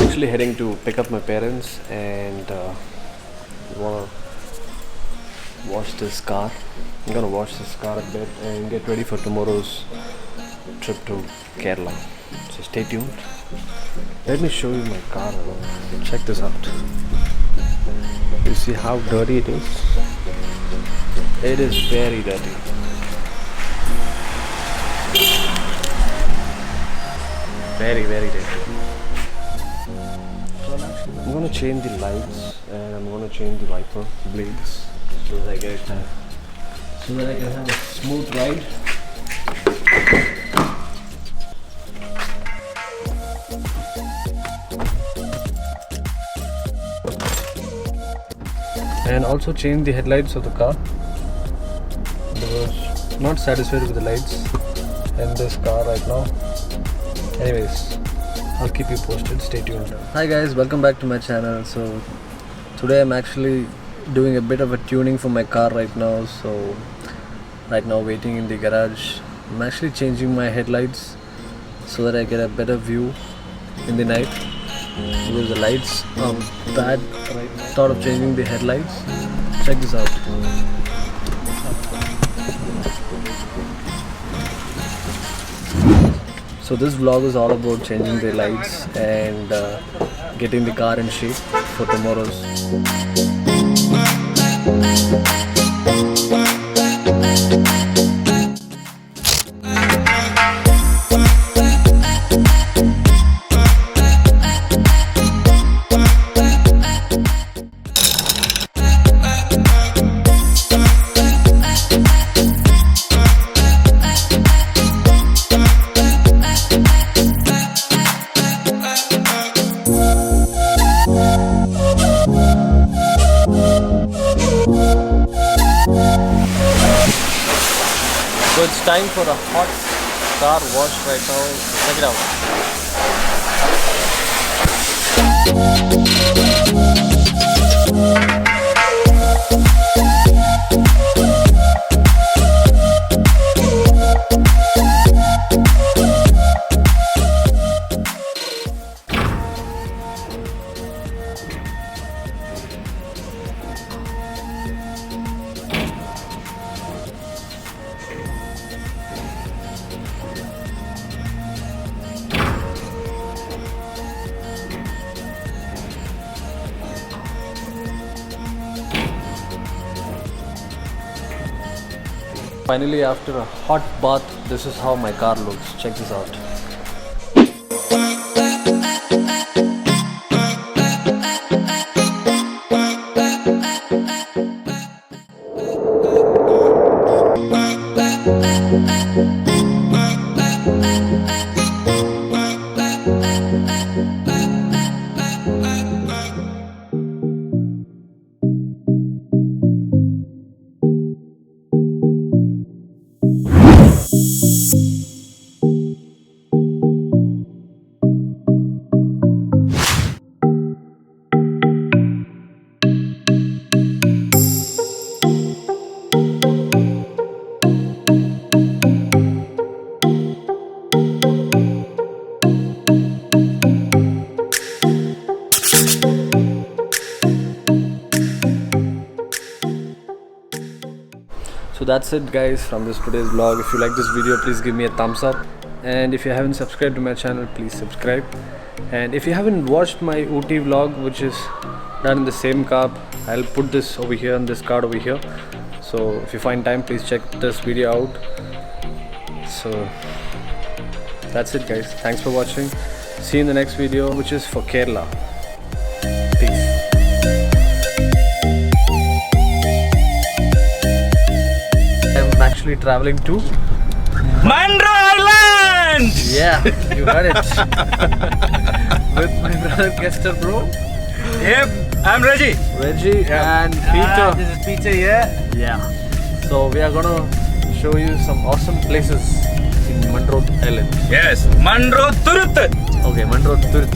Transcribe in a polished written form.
actually heading to pick up my parents and wanna wash this car. I'm gonna wash this car a bit and get ready for tomorrow's trip to Kerala. So stay tuned. Let me show you my car. Check this out. You see how dirty it is? It is very dirty. Very dirty. I'm gonna change the lights and I'm gonna change the wiper blades so that I can have a smooth ride. And also change the headlights of the car. I was not satisfied with the lights in this car right now. Anyways, I'll keep you posted. Stay tuned. Hi guys, welcome back to my channel. So today I'm actually doing a bit of a tuning for my car right now. So right now waiting in the garage. I'm actually changing my headlights so that I get a better view in the night because the lights are bad right now. Thought of changing the headlights. Check this out. So this vlog is all about changing the lights and getting the car in shape for tomorrow's. So it's time for a hot car wash right now. Check it out. Finally, after a hot bath, this is how my car looks. Check this out. So that's it guys from this today's vlog. If you like this video, please give me a thumbs up, and if you haven't subscribed to my channel, please subscribe. And if you haven't watched my Ooty vlog, which is done in the same car, I'll put this over here on this card over here. So if you find time, please check this video out. So that's it guys, thanks for watching. See you in the next video, which is for Kerala. Peace. I'm actually traveling to Mandra Island! Yeah, you heard it. With my brother Kester bro. Yep, I'm Reggie. Reggie and Peter. This is Peter here. Yeah. So we are gonna show you some awesome places in Mandra Island. Yes, Mandra Turut. Okay, Mandra Turut.